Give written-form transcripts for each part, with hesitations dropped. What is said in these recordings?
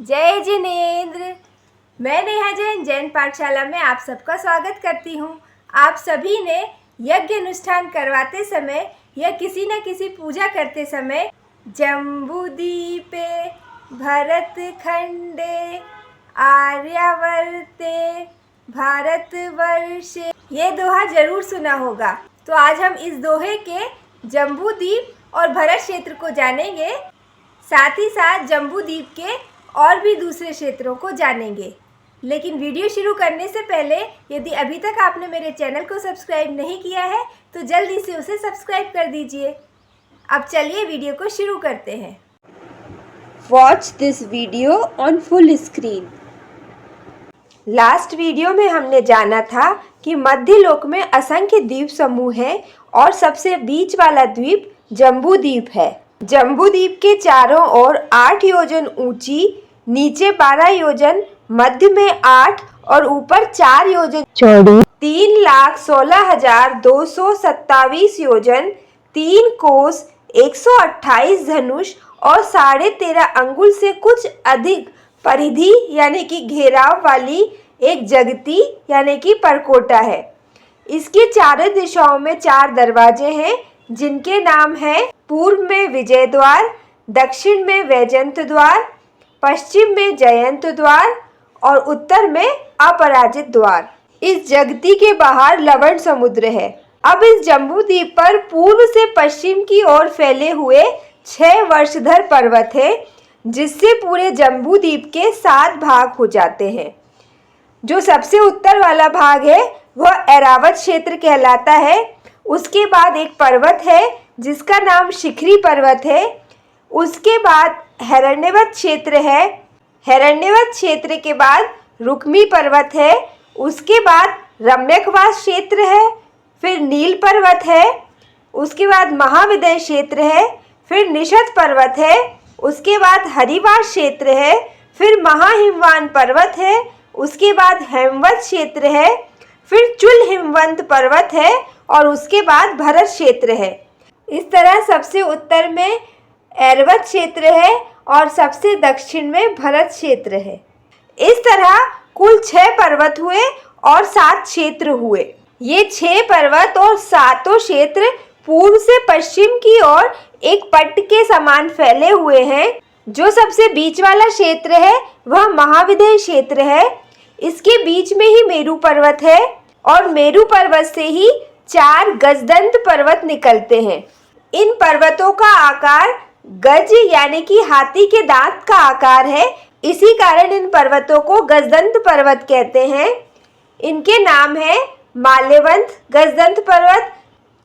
जय जिनेंद्र। मैं नेहा जैन जैन पाठशाला में आप सबका स्वागत करती हूँ। आप सभी ने यज्ञ अनुष्ठान करवाते समय या किसी न किसी पूजा करते समय जम्बूदीपे भरतखंडे आर्यावर्ते भारतवर्षे ये दोहा जरूर सुना होगा। तो आज हम इस दोहे के जम्बूदीप और भरत क्षेत्र को जानेंगे, साथ ही साथ जम्बूदीप के और भी दूसरे क्षेत्रों को जानेंगे। लेकिन वीडियो शुरू करने से पहले यदि अभी तक आपने मेरे चैनल को सब्सक्राइब नहीं किया है तो जल्दी से उसे सब्सक्राइब कर दीजिए। अब चलिए वीडियो को शुरू करते हैं। Watch this video on full screen. Last video में हमने जाना था कि मध्यलोक में असंख्य द्वीप समूह हैं और सबसे बीच वाला द्वीप जम्बूदीप है। जम्बूदीप के चारों ओर 8 योजन ऊंची, नीचे 12 योजन, मध्य में 8 और ऊपर 4 योजन चौड़ी 3,16,227 योजन, 3 कोस, 128 धनुष और 13.5 अंगुल से कुछ अधिक परिधि यानी कि घेराव वाली एक जगती यानी कि परकोटा है। इसके चारों दिशाओं में 4 दरवाजे हैं जिनके नाम हैं पूर्व में विजय द्वार, दक्षिण में वैजयंत द्वार, पश्चिम में जयंत द्वार और उत्तर में अपराजित द्वार। इस जगती के बाहर लवण समुद्र है। अब इस जम्बूदीप पर पूर्व से पश्चिम की ओर फैले हुए 6 वर्षधर पर्वत है, जिससे पूरे जम्बूदीप के 7 भाग हो जाते हैं। जो सबसे उत्तर वाला भाग है वह ऐरावत क्षेत्र कहलाता है। उसके बाद एक पर्वत है जिसका नाम शिखरी पर्वत है। उसके बाद हिरण्यवत क्षेत्र है। हिरण्यवत क्षेत्र के बाद रुक्मी पर्वत है। उसके बाद रम्यकवास क्षेत्र है। फिर नील पर्वत है। उसके बाद महाविदय क्षेत्र है। फिर निषद पर्वत है। उसके बाद हरिवास क्षेत्र है। फिर महाहिमवान पर्वत है। उसके बाद हेमवत क्षेत्र है। फिर चुल हिमवंत पर्वत है और उसके बाद भरत क्षेत्र है। इस तरह सबसे उत्तर में ऐरावत क्षेत्र है और सबसे दक्षिण में भरत क्षेत्र है। इस तरह कुल 6 पर्वत हुए और 7 क्षेत्र हुए। ये 6 पर्वत और 7 क्षेत्र पूर्व से पश्चिम की ओर एक पट्ट के समान फैले हुए हैं। जो सबसे बीच वाला क्षेत्र है वह महाविदय क्षेत्र है। इसके बीच में ही मेरू पर्वत है और मेरू पर्वत से ही 4 गजदंत पर्वत निकलते हैं। इन पर्वतों का आकार गज यानी कि हाथी के दांत का आकार है। इसी कारण इन पर्वतों को गजदंत पर्वत कहते हैं। इनके नाम है माल्यवंत गजदंत पर्वत,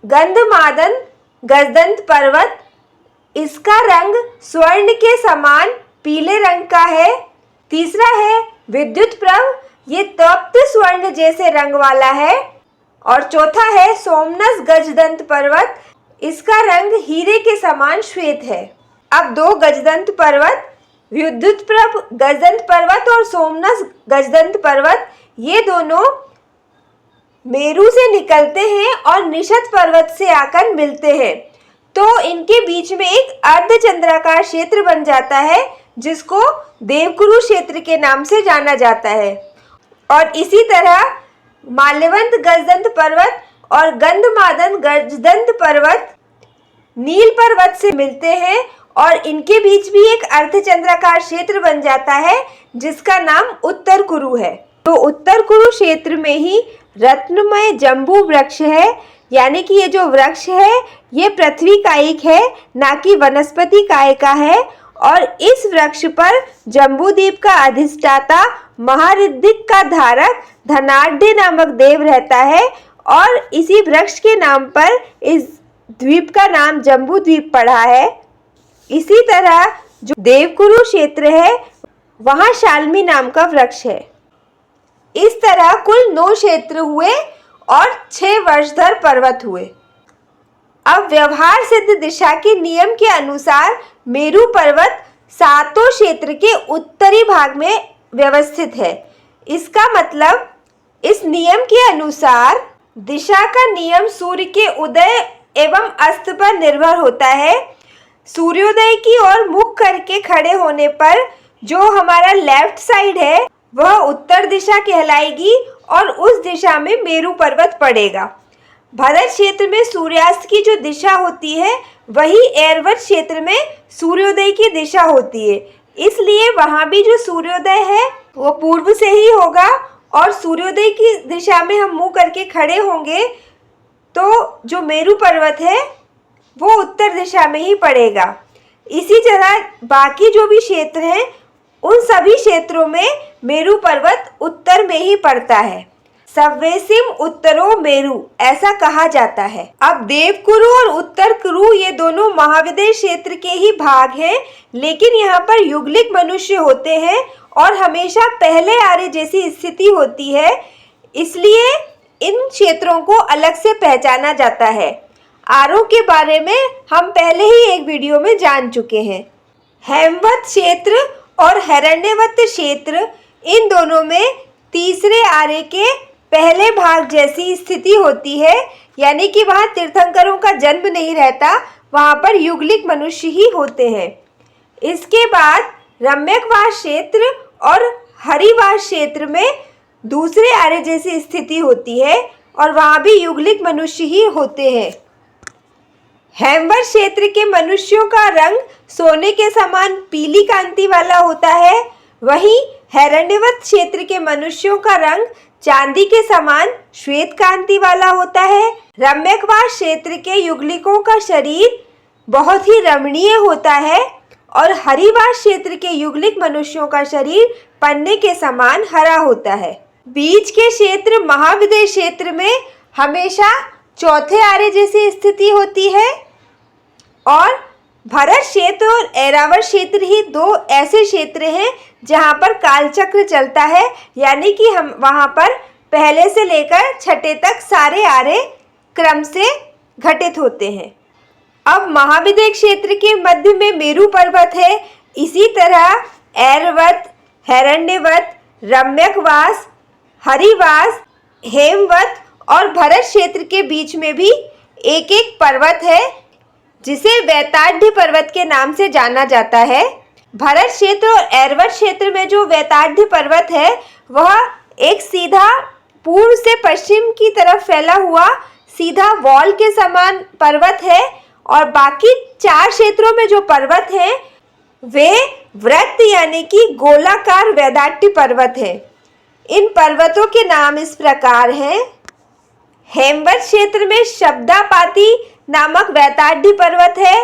गंधमादन गजदंत पर्वत। इसका रंग स्वर्ण के समान पीले रंग का है। तीसरा है विद्युत प्रभ, ये तप्त स्वर्ण जैसे रंग वाला है। और चौथा है सोमनस गजदंत पर्वत, इसका रंग हीरे के समान श्वेत है। अब 2 गजदंत पर्वत विद्युत प्रभ गजदंत पर्वत और सोमनस गजदंत पर्वत, ये दोनों मेरू से निकलते हैं और निषद पर्वत से आकर मिलते हैं। तो इनके बीच में एक अर्धचंद्राकार क्षेत्र बन जाता है जिसको देवकुरु क्षेत्र के नाम से जाना जाता है। और इसी तरह माल्यवंत गजदंत पर्वत और गंधमादन गजदंत पर्वत नील पर्वत से मिलते हैं और इनके बीच भी एक अर्धचंद्राकार क्षेत्र बन जाता है जिसका नाम उत्तर कुरु है। तो उत्तर कुरु क्षेत्र में ही रत्नमय जम्बू वृक्ष है, यानी कि ये जो वृक्ष है ये पृथ्वी कायिक है, ना कि वनस्पति काय का है। और इस वृक्ष पर जम्बूदीप का अधिष्ठाता महाऋद्धिक का धारक धनाढ्य नामक देव रहता है और इसी वृक्ष के नाम पर इस द्वीप का नाम जम्बूद्वीप पड़ा है। इसी तरह जो देवकुरु क्षेत्र है वहाँ शाल्मी नाम का वृक्ष है। इस तरह कुल 9 क्षेत्र हुए और 6 वर्षधर पर्वत हुए। अब व्यवहार सिद्ध दिशा के नियम के अनुसार मेरू पर्वत 7 क्षेत्र के उत्तरी भाग में व्यवस्थित है। इसका मतलब इस नियम के अनुसार दिशा का नियम सूर्य के उदय एवं अस्त पर निर्भर होता है। सूर्योदय की ओर मुख करके खड़े होने पर जो हमारा लेफ्ट साइड है वह उत्तर दिशा कहलाएगी और उस दिशा में मेरू पर्वत पड़ेगा। भरत क्षेत्र में सूर्यास्त की जो दिशा होती है वही ऐरावत क्षेत्र में सूर्योदय की दिशा होती है, इसलिए वहाँ भी जो सूर्योदय है वो पूर्व से ही होगा और सूर्योदय की दिशा में हम मुंह करके खड़े होंगे तो जो मेरू पर्वत है वो उत्तर दिशा में ही पड़ेगा। इसी तरह बाकी जो भी क्षेत्र हैं उन सभी क्षेत्रों में मेरू पर्वत उत्तर में ही पड़ता है। सव्वेसिम उत्तरो मेरू ऐसा कहा जाता है। अब देवकुरु और उत्तर कुरु ये दोनों महाविद्य क्षेत्र के ही भाग हैं, लेकिन यहाँ पर युगलिक मनुष्य होते हैं और हमेशा पहले आर्य जैसी स्थिति होती है, इसलिए इन क्षेत्रों को अलग से पहचाना जाता है। आरों के बारे में हम पहले ही एक वीडियो में जान चुके हैं। हेमवत क्षेत्र और हिरण्यवत क्षेत्र इन दोनों में तीसरे आर्य के पहले भाग जैसी स्थिति होती है, यानी कि वहाँ तीर्थंकरों का जन्म नहीं रहता, वहाँ पर युगलिक मनुष्य ही होते हैं। इसके बाद रम्यकवास क्षेत्र और हरिवास क्षेत्र में दूसरे आर्य जैसी स्थिति होती है और वहाँ भी युगलिक मनुष्य ही होते हैं। हेमवत क्षेत्र के मनुष्यों का रंग सोने के समान पीली कांति वाला होता है, वहीं हिरण्यवत क्षेत्र के मनुष्यों का रंग चांदी के समान श्वेत कांति वाला होता है। रम्यकवास क्षेत्र के युगलिकों का शरीर बहुत ही रमणीय होता है और हरिवास क्षेत्र के युगलिक मनुष्यों का शरीर पन्ने के समान हरा होता है। बीच के क्षेत्र महाविद्य क्षेत्र में हमेशा चौथे आर्य जैसी स्थिति होती है और भरत क्षेत्र और ऐरावत क्षेत्र ही दो ऐसे क्षेत्र हैं जहाँ पर कालचक्र चलता है, यानी कि हम वहाँ पर पहले से लेकर छठे तक सारे आर्य क्रम से घटित होते हैं। अब महाविद्य क्षेत्र के मध्य में मेरू पर्वत है। इसी तरह ऐरावत, हिरण्यवत, रम्यकवास, हरिवास, हेमवत और भरत क्षेत्र के बीच में भी एक एक पर्वत है जिसे वैताढ़ पर्वत के नाम से जाना जाता है। भरत क्षेत्र और ऐरावत क्षेत्र में जो वैताढ़ पर्वत है वह एक सीधा पूर्व से पश्चिम की तरफ फैला हुआ सीधा वॉल के समान पर्वत है और बाकी चार क्षेत्रों में जो पर्वत हैं वे वृत्त यानी कि गोलाकार वैताढ़ पर्वत है। इन पर्वतों के नाम इस प्रकार हैं। हेमवत क्षेत्र में शब्दापाती नामक वैताढ़ पर्वत है।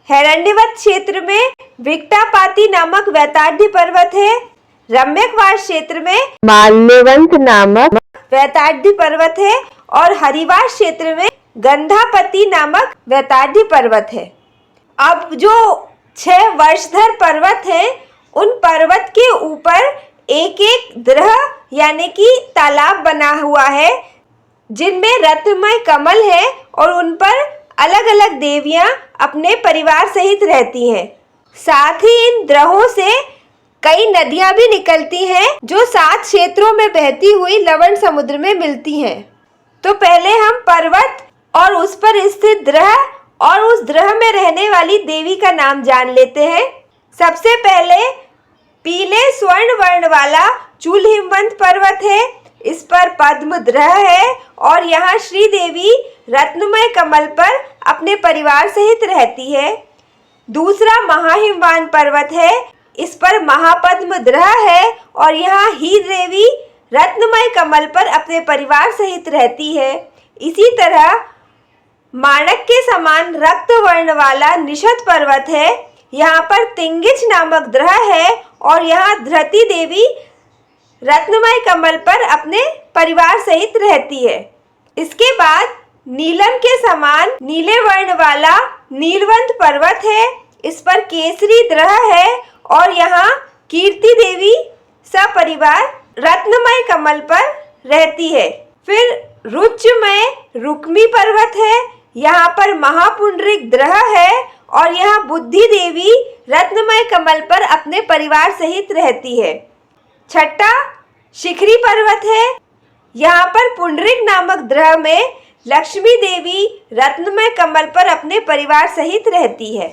हिरण्यवत क्षेत्र में विकटापाती नामक वैताढ़ पर्वत है। रम्यकवास क्षेत्र में माल्यवंत नामक वैताढ़ पर्वत है और हरिवास क्षेत्र में गंधापति नामक वैताढ़ पर्वत है। अब जो 6 वर्षधर पर्वत हैं उन पर्वत के ऊपर एक एक द्रह यानी कि तालाब बना हुआ है जिनमें रत्नमय कमल है और उन पर अलग अलग देवियां अपने परिवार सहित रहती हैं। साथ ही इन द्रहों से कई नदियां भी निकलती हैं जो 7 क्षेत्रों में बहती हुई लवण समुद्र में मिलती हैं। तो पहले हम पर्वत और उस पर स्थित द्रह और उस द्रह में रहने वाली देवी का नाम जान लेते हैं। सबसे पहले पीले स्वर्ण वर्ण वाला चूल हिमवंत पर्वत है। इस पर पद्म द्रह है और यहाँ श्री देवी रत्नमय कमल पर अपने परिवार सहित रहती है। दूसरा महाहिमवान पर्वत है। इस पर महापद्म द्रह है और यहाँ हीर देवी रत्नमय कमल पर अपने परिवार सहित रहती है। इसी तरह माणक के समान रक्त वर्ण वाला निषद पर्वत है। यहाँ पर तिंगिच नामक द्रह है और यहाँ धृति देवी रत्नमय कमल पर अपने परिवार सहित रहती है। इसके बाद नीलम के समान नीले वर्ण वाला नीलवंत पर्वत है। इस पर केसरी द्रह है और यहाँ कीर्ति देवी सपरिवार रत्नमय कमल पर रहती है। फिर रुचमय रुक्मी पर्वत है। यहाँ पर महापुंडरिक द्रह है और यहाँ बुद्धि देवी रत्नमय कमल पर अपने परिवार सहित रहती है। छठा शिखरी पर्वत है। यहाँ पर पुंडरिक नामक द्रह में लक्ष्मी देवी रत्नमय कमल पर अपने परिवार सहित रहती है।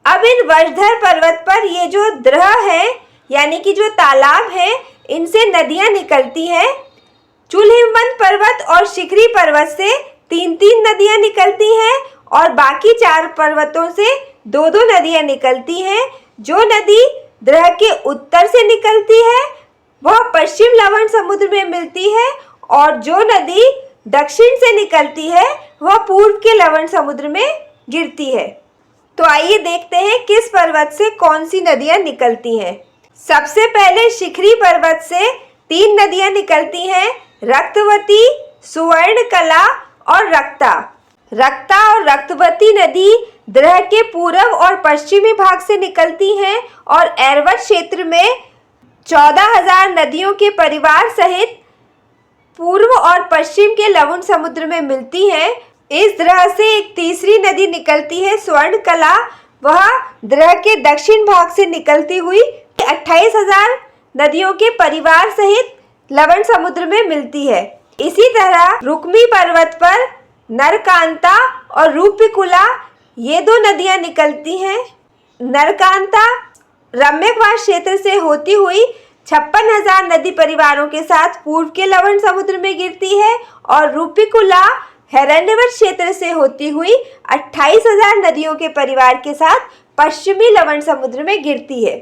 अब इन वर्षधर पर्वत पर ये जो द्रह है यानी कि जो तालाब है, इनसे नदियां निकलती हैं। चुलहिमवंत पर्वत और शिखरी पर्वत से 3-3 नदियां निकलती हैं और बाकी 4 पर्वतों से 2-2 नदियां निकलती हैं। जो नदी द्रह के उत्तर से निकलती है वह पश्चिम लवण समुद्र में मिलती है और जो नदी दक्षिण से निकलती है वह पूर्व के लवण समुद्र में गिरती है। तो आइए देखते हैं किस पर्वत से कौन सी नदियां निकलती हैं। सबसे पहले शिखरी पर्वत से 3 नदियां निकलती हैं, रक्तवती, सुवर्णकला और रक्ता। रक्ता और रक्तवती नदी द्रह के पूर्व और पश्चिमी भाग से निकलती हैं और ऐरावत क्षेत्र में 14,000 नदियों के परिवार सहित पूर्व और पश्चिम के लवण समुद्र में मिलती हैं। इस द्रह से एक तीसरी नदी निकलती है, स्वर्णकला। वह द्रह के दक्षिण भाग से निकलती हुई 28,000 नदियों के परिवार सहित लवण समुद्र में मिलती है। इसी तरह रुक्मी पर्वत पर नरकांता और रूपकुला ये 2 नदियां निकलती हैं। नरकांता रम्यकवास क्षेत्र से होती हुई 56,000 नदी परिवारों के साथ पूर्व के लवण समुद्र में गिरती है और रूपकुला हिरण्यवत क्षेत्र से होती हुई 28,000 नदियों के परिवार के साथ पश्चिमी लवण समुद्र में गिरती है।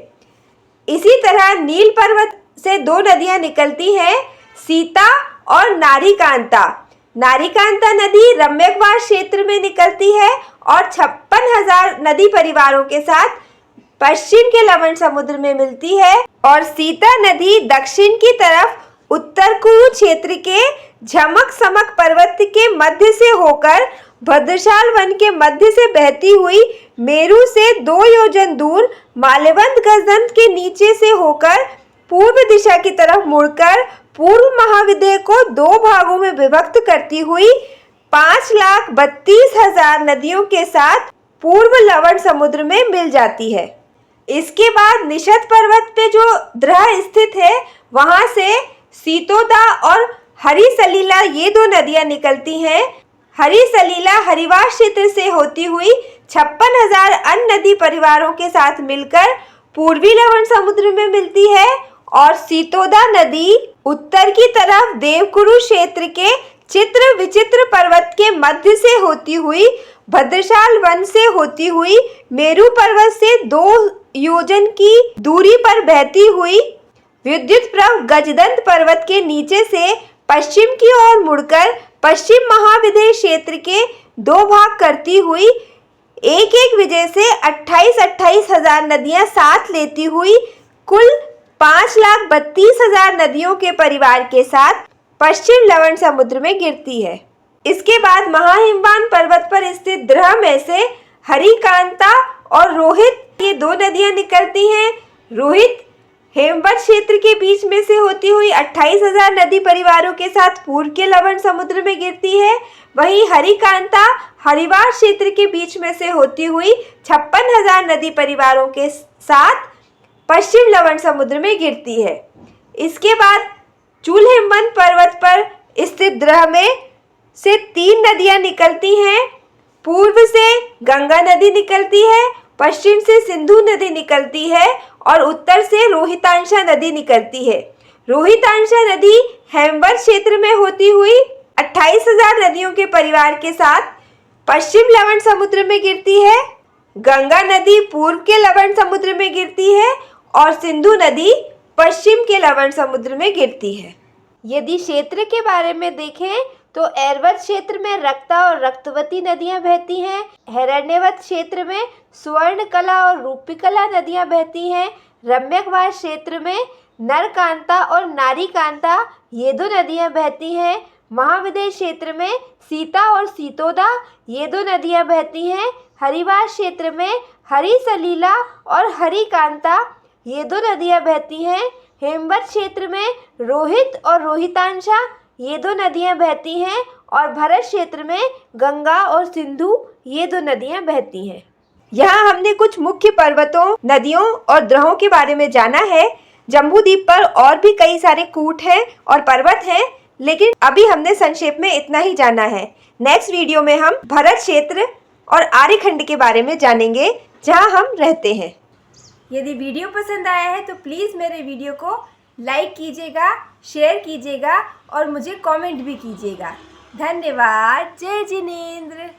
इसी तरह नील पर्वत से 2 नदियां निकलती हैं, सीता और नारीकांता। नारीकांता नदी रम्यकवास क्षेत्र में निकलती है और 56,000 नदी परिवारों के साथ पश्चिम के लवण समुद्र में मिलती है और सीता नदी दक्षिण की तरफ उत्तर कुरु क्षेत्र के झमक समक पर्वत के मध्य से होकर भद्रशाल वन के मध्य से बहती हुई मेरू से 2 योजन दूर माल्यवंत गजदंत के नीचे से होकर पूर्व दिशा की तरफ मुड़कर पूर्व महाविद्य को 2 भागों में विभक्त करती हुई 5,32,000 नदियों के साथ पूर्व लवण समुद्र में मिल जाती है। इसके बाद निषद पर्वत पे जो द्रह स्थित है वहां से सीतोदा और हरी सलीला ये 2 नदियां निकलती हैं। हरी सलीला हरिवास क्षेत्र से होती हुई 56,000 अन्य नदी परिवारों के साथ मिलकर पूर्वी लवण समुद्र में मिलती है और सीतोदा नदी उत्तर की तरफ देवकुरु क्षेत्र के चित्र विचित्र पर्वत के मध्य से होती हुई भद्रशाल वन से होती हुई मेरू पर्वत से 2 योजन की दूरी पर बहती हुई विद्युत प्रभ गजदंत पर्वत के नीचे से पश्चिम की ओर मुड़कर पश्चिम महाविद्य क्षेत्र के 2 भाग करती हुई एक विजय से 28,000 नदियां साथ लेती हुई कुल 5,32,000 नदियों के परिवार के साथ पश्चिम लवण समुद्र में गिरती है। इसके बाद महाहिमवान पर्वत पर स्थित द्रह में से हरिकांता और रोहित ये 2 नदियां निकलती हैं। रोहित हेमवत क्षेत्र के बीच में से होती हुई 28,000 नदी परिवारों के साथ पूर्व के लवण समुद्र में गिरती है। वहीं हरिकांता हरिवास क्षेत्र के बीच में से होती हुई 56,000 नदी परिवारों के साथ पश्चिम लवण समुद्र में गिरती है। इसके बाद चुलहिमवंत पर्वत पर स्थित द्रह में से 3 नदियां निकलती हैं। पूर्व से गंगा नदी निकलती है, पश्चिम से सिंधु नदी निकलती है और उत्तर से रोहितांशा नदी निकलती है। रोहितांशा नदी हेमवत क्षेत्र में होती हुई 28,000 नदियों के परिवार के साथ पश्चिम लवण समुद्र में गिरती है। गंगा नदी पूर्व के लवण समुद्र में गिरती है और सिंधु नदी पश्चिम के लवण समुद्र में गिरती है। यदि क्षेत्र के बारे में देखें तो ऐरावत क्षेत्र में रक्ता और रक्तवती नदियां बहती हैं। हिरण्यवत क्षेत्र में सुवर्णकला और रूपकला नदियां बहती हैं। रम्यकवास क्षेत्र में नरकांता और नारीकांता ये 2 नदियां बहती हैं। महाविद्य क्षेत्र में सीता और सीतोदा ये 2 नदियां बहती हैं। हरिवास क्षेत्र में हरी सलीला और हरिकांता ये 2 नदियां बहती हैं। हेमवत क्षेत्र में रोहित और रोहितांशा ये 2 नदियां बहती हैं और भरत क्षेत्र में गंगा और सिंधु ये 2 नदियां बहती हैं। यहाँ हमने कुछ मुख्य पर्वतों, नदियों और द्रहों के बारे में जाना है। जम्बूद्वीप पर और भी कई सारे कूट हैं और पर्वत हैं, लेकिन अभी हमने संक्षेप में इतना ही जाना है। नेक्स्ट वीडियो में हम भरत क्षेत्र और आर्यखंड के बारे में जानेंगे। जहां हम रहते हैं। यदि वीडियो पसंद आया है तो प्लीज़ मेरे वीडियो को लाइक कीजिएगा, शेयर कीजिएगा और मुझे कमेंट भी कीजिएगा। धन्यवाद। जय जिनेंद्र।